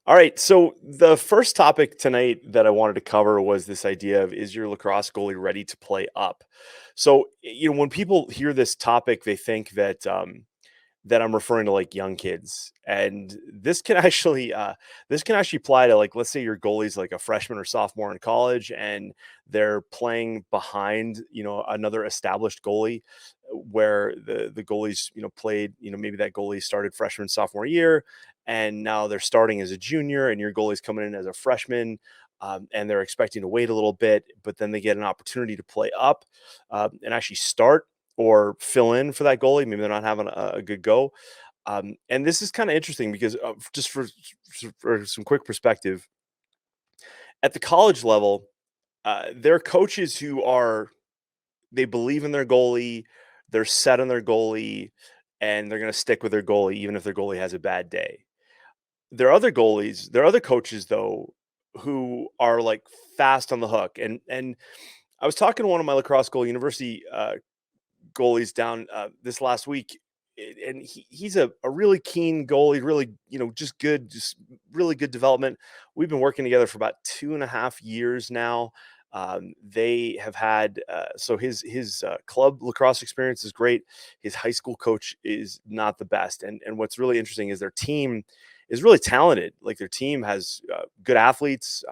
All right. So the first topic tonight that I wanted to cover was this idea of, is your lacrosse goalie ready to play up? So, when people hear this topic, they think that I'm referring to like young kids. And this can actually apply to, like, let's say your goalie's like a freshman or sophomore in college and they're playing behind, another established goalie, where the goalies, played, maybe that goalie started freshman sophomore year and now they're starting as a junior and your goalie's coming in as a freshman. And they're expecting to wait a little bit, but then they get an opportunity to play up, and actually start or fill in for that goalie. Maybe they're not having a good go. And this is kind of interesting because, just for some quick perspective, at the college level, there are coaches who they believe in their goalie, they're set on their goalie, and they're going to stick with their goalie even if their goalie has a bad day. There are other coaches though who are like fast on the hook. And I was talking to one of my lacrosse goal university goalies down this last week, and he's a really keen goalie, really, just good, just really good development. We've been working together for about 2.5 years now. They have had so his club lacrosse experience is great. His high school coach is not the best, and what's really interesting is their team is really talented. Like, their team has good athletes,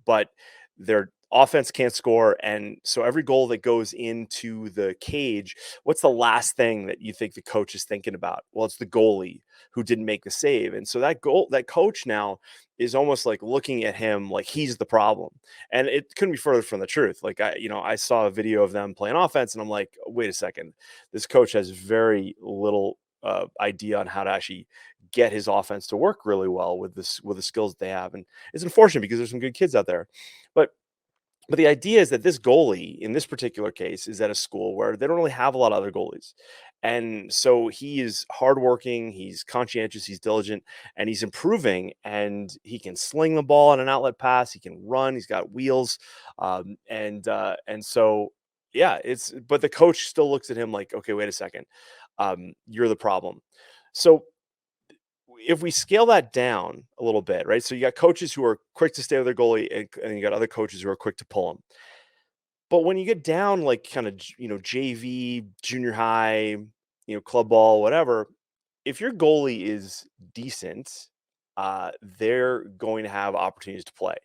but their offense can't score. And so every goal that goes into the cage, what's the last thing that you think the coach is thinking about? Well, it's the goalie who didn't make the save. And so that coach now is almost like looking at him like he's the problem. And it couldn't be further from the truth. Like, I saw a video of them playing offense and I'm like, wait a second, this coach has very little idea on how to actually get his offense to work really well with the skills that they have. And it's unfortunate because there's some good kids out there. But the idea is that this goalie, in this particular case, is at a school where they don't really have a lot of other goalies. And so he is hardworking, he's conscientious, he's diligent, and he's improving. And he can sling the ball on an outlet pass, he can run, he's got wheels. And so, yeah, but the coach still looks at him like, okay, wait a second, you're the problem. So if we scale that down a little bit, right? So you got coaches who are quick to stay with their goalie, and you got other coaches who are quick to pull him. But when you get down, like, kind of, JV, junior high, club ball, whatever, if your goalie is decent, they're going to have opportunities to play.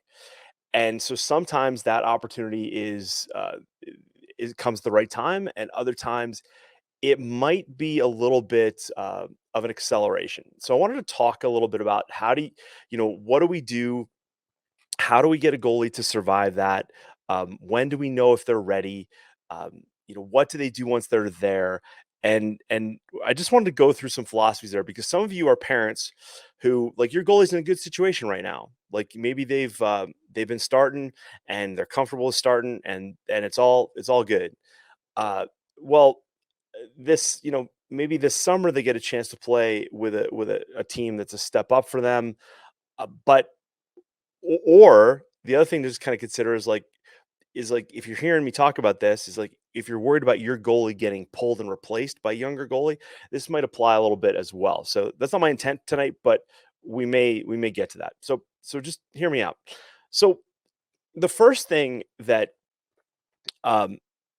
And so sometimes that opportunity it comes the right time, and other times it might be a little bit of an acceleration. So I wanted to talk a little bit about what do we do? How do we get a goalie to survive that? When do we know if they're ready? What do they do once they're there? And I just wanted to go through some philosophies there, because some of you are parents who, like, your goalie's in a good situation right now. Like, maybe they've been starting and they're comfortable with starting, and it's all good. Uh, well, this maybe this summer they get a chance to play with a team that's a step up for them, but or the other thing to just kind of consider is like if you're hearing me talk about this, is like, if you're worried about your goalie getting pulled and replaced by a younger goalie, this might apply a little bit as well. So that's not my intent tonight, but we may get to that. So just hear me out. So the first thing um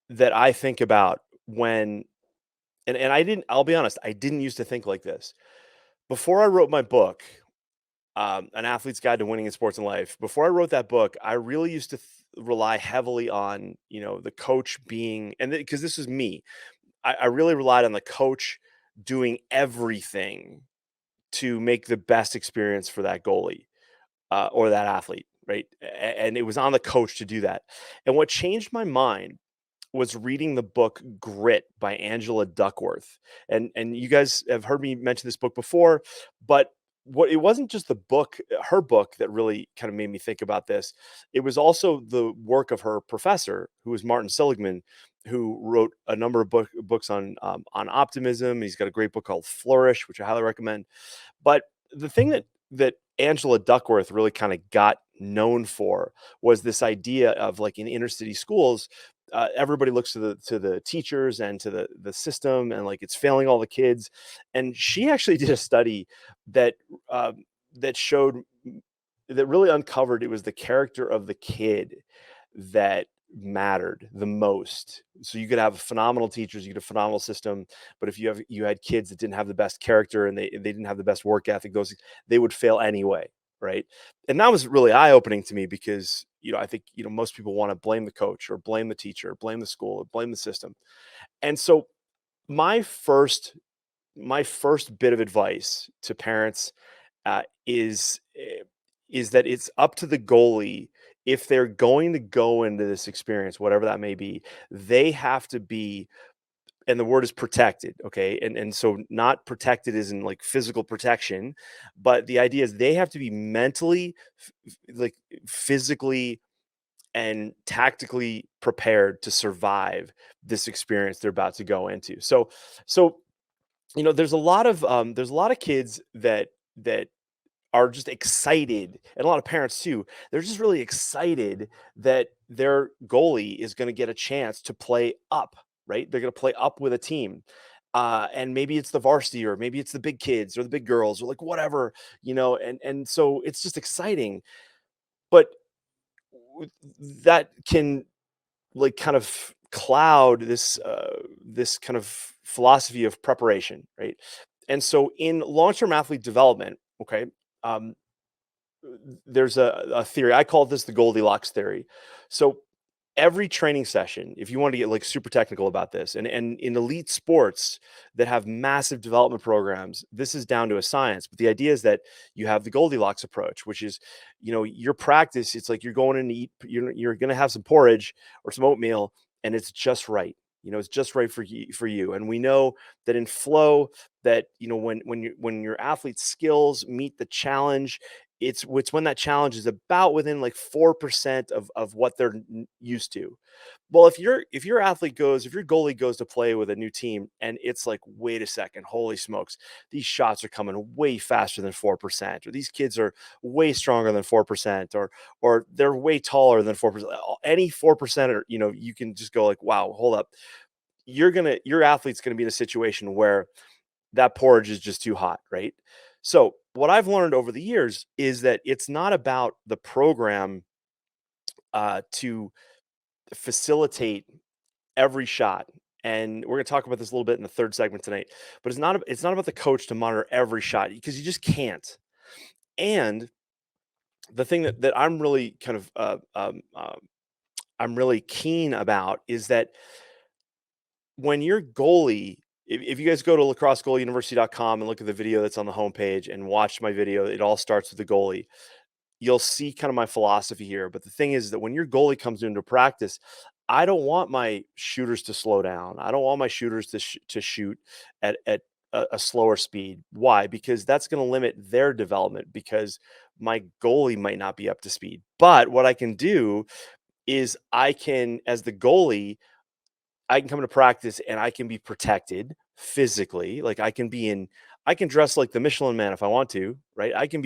that I think about when and I'll be honest, I didn't used to think like this. Before I wrote my book, An Athlete's Guide to Winning in Sports and Life, before I wrote that book, I really used to rely heavily on, the coach being, and because this is me, I really relied on the coach doing everything to make the best experience for that goalie, or that athlete, right? And it was on the coach to do that. And what changed my mind was reading the book Grit by Angela Duckworth. And you guys have heard me mention this book before, but it wasn't just the book, her book, that really kind of made me think about this. It was also the work of her professor, who was Martin Seligman, who wrote a number of books on optimism. He's got a great book called Flourish, which I highly recommend. But the thing that Angela Duckworth really kind of got known for was this idea of, like, in inner city schools, everybody looks to the teachers and to the system, and, like, it's failing all the kids. And she actually did a study that that showed that really uncovered it was the character of the kid that mattered the most. So you could have phenomenal teachers, you could have a phenomenal system, but if you had kids that didn't have the best character and they didn't have the best work ethic, those they would fail anyway, right? And that was really eye opening to me because I think most people want to blame the coach or blame the teacher, or blame the school, or blame the system. And so my first my first bit of advice to parents uh, is eh, is that it's up to the goalie if they're going to go into this experience, whatever that may be. They have to be, and the word is protected, okay, and so not protected is in like physical protection, but the idea is they have to be mentally, like physically and tactically prepared to survive this experience they're about to go into. So there's a lot of kids that are just excited, and a lot of parents too. They're just really excited that their goalie is going to get a chance to play up, right? They're going to play up with a team. And maybe it's the varsity, or maybe it's the big kids or the big girls, or like whatever, and so it's just exciting. But w- that can like kind of cloud this kind of philosophy of preparation, right? And so in long-term athlete development, okay, um, there's a theory. I call this the Goldilocks theory. So every training session, if you want to get like super technical about this, and in elite sports that have massive development programs, this is down to a science. But the idea is that you have the Goldilocks approach, which is, your practice. It's like you're going in to eat. You're going to have some porridge or some oatmeal, and it's just right. It's just right for you. And we know that in flow, that when your athlete's skills meet the challenge, it's when that challenge is about within like 4% of what they're used to. Well, if your goalie goes to play with a new team and it's like, wait a second, holy smokes, these shots are coming way faster than 4%, or these kids are way stronger than 4%, or they're way taller than 4%. Any 4%, or you can just go like, wow, hold up. Your athlete's gonna be in a situation where that porridge is just too hot, right? So, what I've learned over the years is that it's not about the program to facilitate every shot. And we're going to talk about this a little bit in the third segment tonight. But it's not about the coach to monitor every shot, because you just can't. And the thing that I'm really kind of I'm really keen about is that when your goalie, if you guys go to lacrossegoalieuniversity.com and look at the video that's on the homepage and watch my video, it all starts with the goalie. You'll see kind of my philosophy here. But the thing is that when your goalie comes into practice, I don't want my shooters to slow down. I don't want my shooters to shoot at a slower speed. Why? Because that's going to limit their development, because my goalie might not be up to speed. But what I can do is as the goalie, I can come into practice and I can be protected physically. Like I can dress like the Michelin Man if I want to, right? I can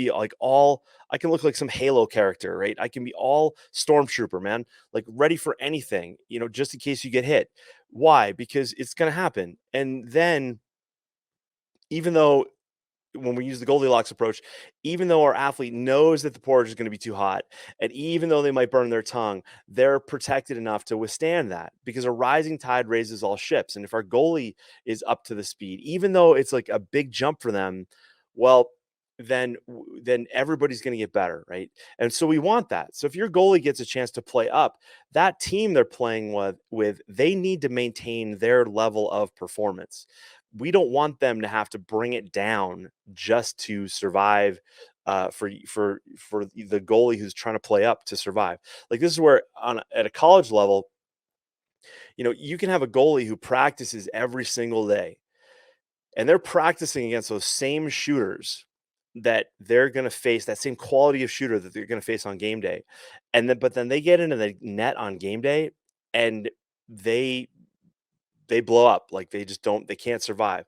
look like some Halo character, right? I can be all stormtrooper, man, like ready for anything, just in case you get hit. Why? Because it's going to happen. And then, even though when we use the Goldilocks approach, even though our athlete knows that the porridge is going to be too hot, and even though they might burn their tongue, they're protected enough to withstand that, because a rising tide raises all ships. And if our goalie is up to the speed, even though it's like a big jump for them, well, then everybody's going to get better, right? And so we want that. So if your goalie gets a chance to play up, that team they're playing with they need to maintain their level of performance. We don't want them to have to bring it down just to survive, for the goalie who's trying to play up to survive. Like, this is where at a college level, you can have a goalie who practices every single day, and they're practicing against those same shooters that they're going to face, that same quality of shooter that they're going to face on game day. But then they get into the net on game day, and they they blow up. Like, they can't survive.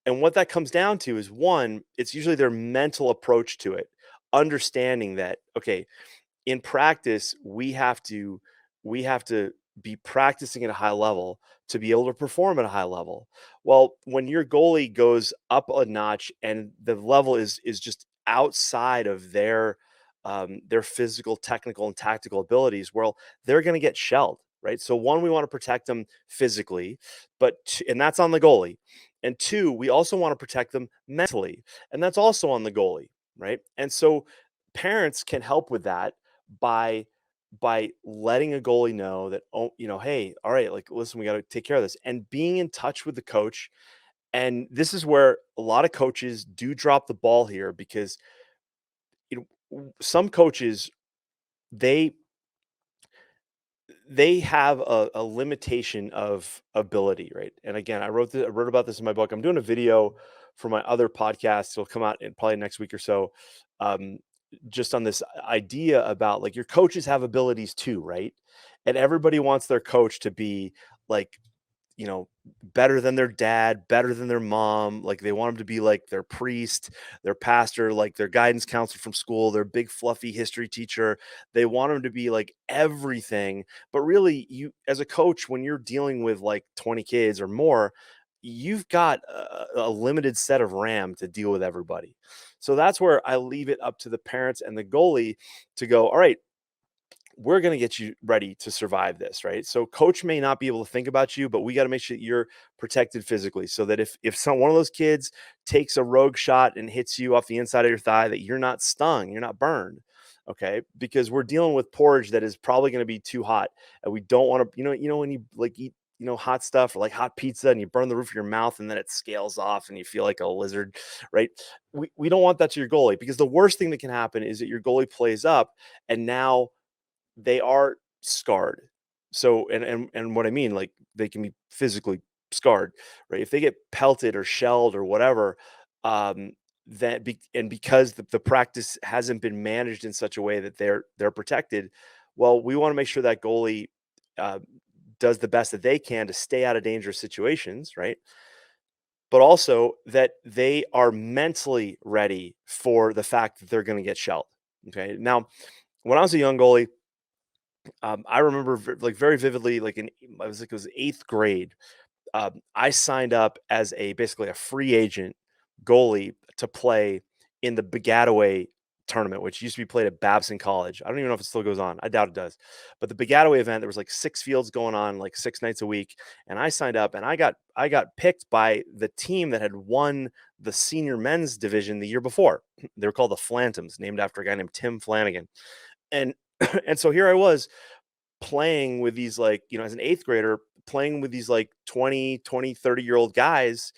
And what that comes down to is, one, it's usually their mental approach to it, understanding that, okay, in practice, we have to be practicing at a high level to be able to perform at a high level. Well, when your goalie goes up a notch and the level is just outside of their physical, technical, and tactical abilities, well, they're going to get shelled, right? So one, we want to protect them physically, and that's on the goalie. And two, we also want to protect them mentally, and that's also on the goalie, right? And so parents can help with that by letting a goalie know that, oh, hey, all right, like, listen, we got to take care of this, and being in touch with the coach. And this is where a lot of coaches do drop the ball here, because some coaches, they have a limitation of ability, right? And again, I wrote about this in my book. I'm doing a video for my other podcast. It'll come out in probably next week or so. Um, just on this idea about, like, your coaches have abilities too, right? And everybody wants their coach to be like, you know, better than their dad, better than their mom. Like, they want them to be like their priest, their pastor, like their guidance counselor from school, their big fluffy history teacher. They want them to be like everything. But really, you, as a coach, when you're dealing with like 20 kids or more, you've got a limited set of RAM to deal with everybody. So that's where I leave it up to the parents and the goalie to go, all right, we're going to get you ready to survive this, right? So coach may not be able to think about you, but we got to make sure that you're protected physically, so that if one of those kids takes a rogue shot and hits you off the inside of your thigh, that you're not stung, you're not burned. Okay, because we're dealing with porridge that is probably going to be too hot, and we don't want to, when you like eat, hot stuff, or like hot pizza, and you burn the roof of your mouth and then it scales off and you feel like a lizard, right? We don't want that to your goalie, because the worst thing that can happen is that your goalie plays up, and now they are scarred. So, and what I mean, like, they can be physically scarred, right? If they get pelted or shelled or whatever, um, because the practice hasn't been managed in such a way that they're protected. Well, we want to make sure that goalie uh, does the best that they can to stay out of dangerous situations, right? But also that they are mentally ready for the fact that they're going to get shelled. Okay. Now, when I was a young goalie, I remember like very vividly, like I was like, it was eighth grade. I signed up as basically a free agent goalie to play in the Begataway tournament, which used to be played at Babson College. I don't even know if it still goes on. I doubt it does. But the Begataway event, there was like 6 fields going on, like 6 nights a week, and I signed up, and I got picked by the team that had won the senior men's division the year before. They were called the Flantums, named after a guy named Tim Flanagan. And and so here I was playing with these, like, as an eighth grader, playing with these like 30-year-old guys.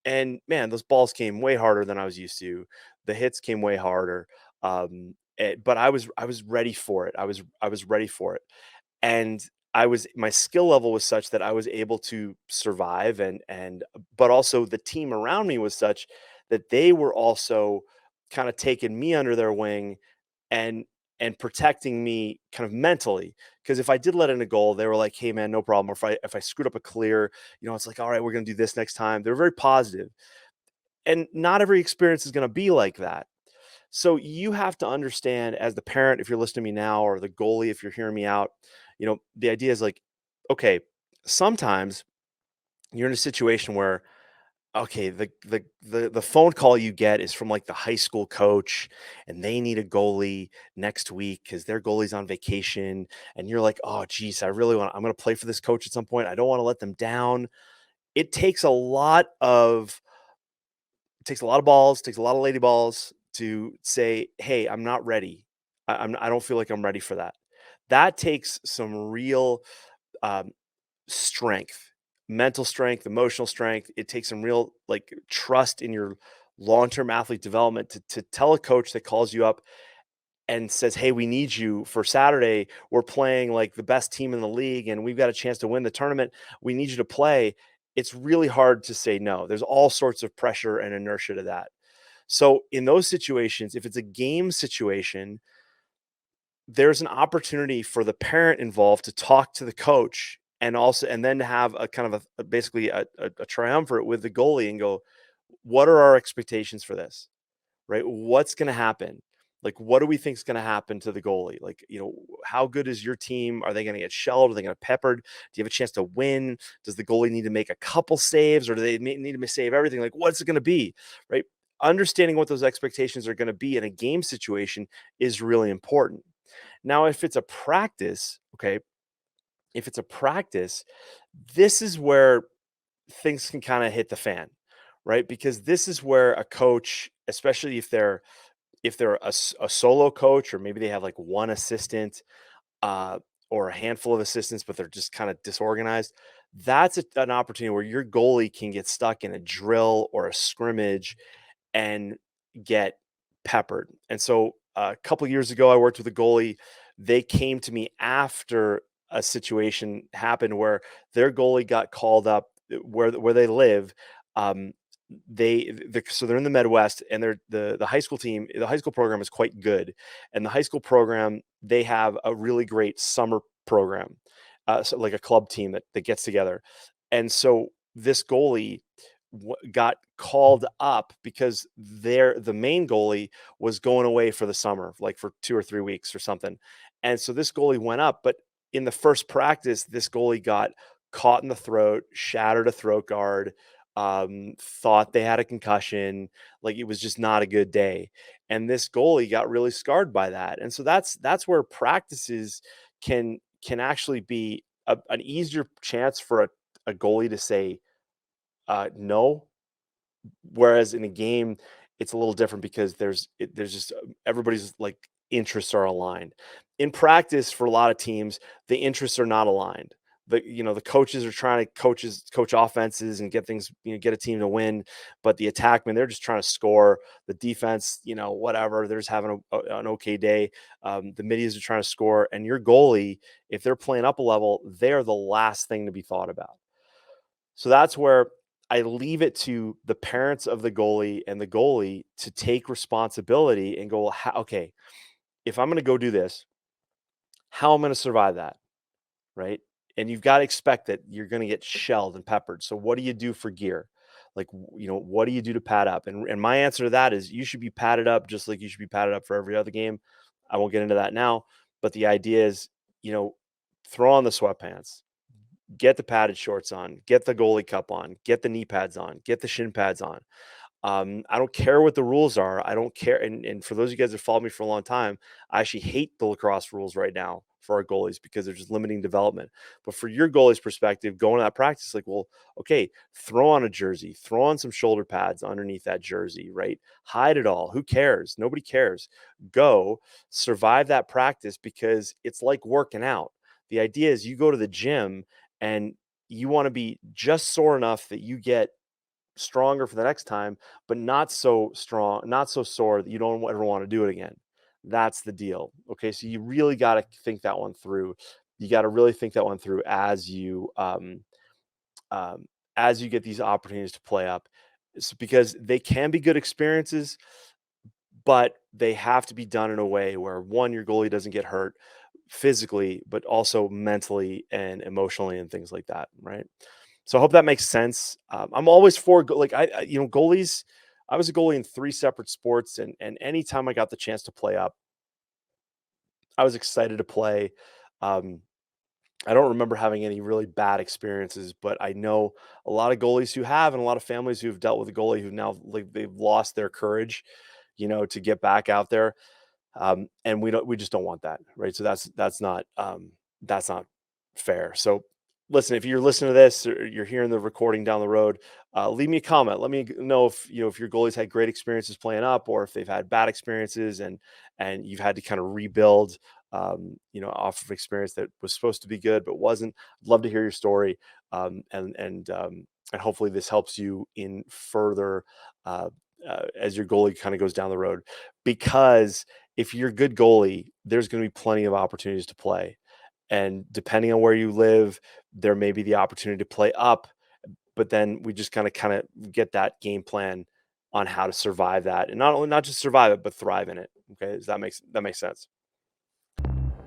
And man, those balls came way harder than I was used to. The hits came way harder. But I was ready for it. I was ready for it. And my skill level was such that I was able to survive, and but also the team around me was such that they were also kind of taking me under their wing, and protecting me kind of mentally. Because if I did let in a goal, they were like, "Hey, man, no problem." Or if I screwed up a clear, it's like, "All right, we're gonna do this next time." They're very positive, and not every experience is gonna be like that. So you have to understand, as the parent, if you're listening to me now, or the goalie, if you're hearing me out, the idea is like, okay, sometimes you're in a situation where, okay, the phone call you get is from like the high school coach, and they need a goalie next week because their goalie's on vacation, and you're like, oh geez, I'm going to play for this coach at some point. I don't want to let them down. It takes a lot of balls, takes a lot of lady balls to say, hey, I'm not ready. I don't feel like I'm ready for that. That takes some real um, strength, mental strength, emotional strength. It takes some real, like, trust in your long-term athlete development to tell a coach that calls you up and says, "Hey, we need you for Saturday. We're playing like the best team in the league, and we've got a chance to win the tournament. We need you to play." It's really hard to say no. There's all sorts of pressure and inertia to that. So in those situations, if it's a game situation, there's an opportunity for the parent involved to talk to the coach, and then to have a kind of basically a triumvirate with the goalie, and go, what are our expectations for this? Right? What's going to happen? Like, what do we think is going to happen to the goalie? Like, how good is your team? Are they going to get shelled? Are they going to peppered? Do you have a chance to win? Does the goalie need to make a couple saves, or do they need to save everything? Like, what's it going to be? Right? understanding what those expectations are going to be in a game situation is really important. Now, if it's a practice, okay, if it's a practice, this is where things can kind of hit the fan, right? Because this is where a coach, especially if they're a solo coach, or maybe they have like one assistant, uh, or a handful of assistants, but they're just kind of disorganized. That's an opportunity where your goalie can get stuck in a drill or a scrimmage and get peppered. And so a couple years ago, I worked with a goalie. They came to me after a situation happened where their goalie got called up where they live. Um, so they're in the Midwest, and the high school team. The high school program is quite good, and the high school program, they have a really great summer program, so like a club team that gets together. And so this goalie got called up because the main goalie was going away for the summer, like for 2 or 3 weeks or something. And so this goalie went up, but in the first practice, this goalie got caught in the throat, shattered a throat guard, thought they had a concussion, like it was just not a good day. And this goalie got really scarred by that. And so that's where practices can actually be an easier chance for a goalie to say no. Whereas in a game, it's a little different because there's just everybody's like interests are aligned. In practice, for a lot of teams, the interests are not aligned. The coaches are trying to coach offenses and get things, get a team to win, but the attackmen, they're just trying to score. The defense, whatever, they're just having an okay day. The middies are trying to score, and your goalie, if they're playing up a level, they're the last thing to be thought about. So that's where I leave it to the parents of the goalie and the goalie to take responsibility and go, well, okay, if I'm going to go do this, how am I going to survive that? Right. And you've got to expect that you're going to get shelled and peppered. So what do you do for gear? Like, what do you do to pad up? And my answer to that is you should be padded up just like you should be padded up for every other game. I won't get into that now, but the idea is, throw on the sweatpants, get the padded shorts on, get the goalie cup on, get the knee pads on, get the shin pads on. I don't care what the rules are. I don't care. And for those of you guys that followed me for a long time, I actually hate the lacrosse rules right now for our goalies because they're just limiting development. But for your goalie's perspective, going to that practice, like, well, okay, throw on a jersey, throw on some shoulder pads underneath that jersey, right? Hide it all. Who cares? Nobody cares. Go survive that practice because it's like working out. The idea is you go to the gym and you want to be just sore enough that you get stronger for the next time, but not so strong, not so sore that you don't ever want to do it again. That's the deal. Okay. So you really got to think that one through. You got to really think that one through as you get these opportunities to play up. It's because they can be good experiences, but they have to be done in a way where one, your goalie doesn't get hurt physically, but also mentally and emotionally and things like that. Right. So I hope that makes sense. I'm always for goalies. I was a goalie in 3 separate sports, and anytime I got the chance to play up, I was excited to play. Um, I don't remember having any really bad experiences, but I know a lot of goalies who have, and a lot of families who've dealt with a goalie who now like they've lost their courage, to get back out there. And we just don't want that, right? So that's not fair. So listen, if you're listening to this or you're hearing the recording down the road, leave me a comment. Let me know if your goalies had great experiences playing up, or if they've had bad experiences and you've had to kind of rebuild, off of experience that was supposed to be good but wasn't. I'd love to hear your story, and hopefully this helps you in further as your goalie kind of goes down the road. Because if you're a good goalie, there's going to be plenty of opportunities to play. And depending on where you live, there may be the opportunity to play up, but then we just kind of get that game plan on how to survive that, and not just survive it, but thrive in it. Okay, does that makes sense?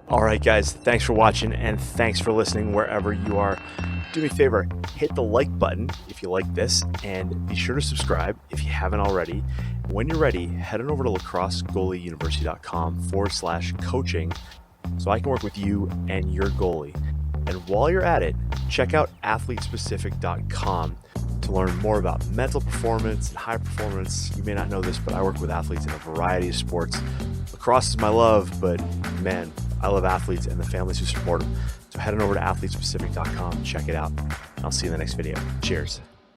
All right, guys, thanks for watching and thanks for listening wherever you are. Do me a favor, hit the like button if you like this, and be sure to subscribe if you haven't already. When you're ready, head on over to lacrossegoalieuniversity.com/coaching so I can work with you and your goalie. And while you're at it, check out athletespecific.com to learn more about mental performance and high performance. You may not know this, but I work with athletes in a variety of sports. Lacrosse is my love, but man, I love athletes and the families who support them. So head on over to athletespecific.com, check it out. I'll see you in the next video. Cheers.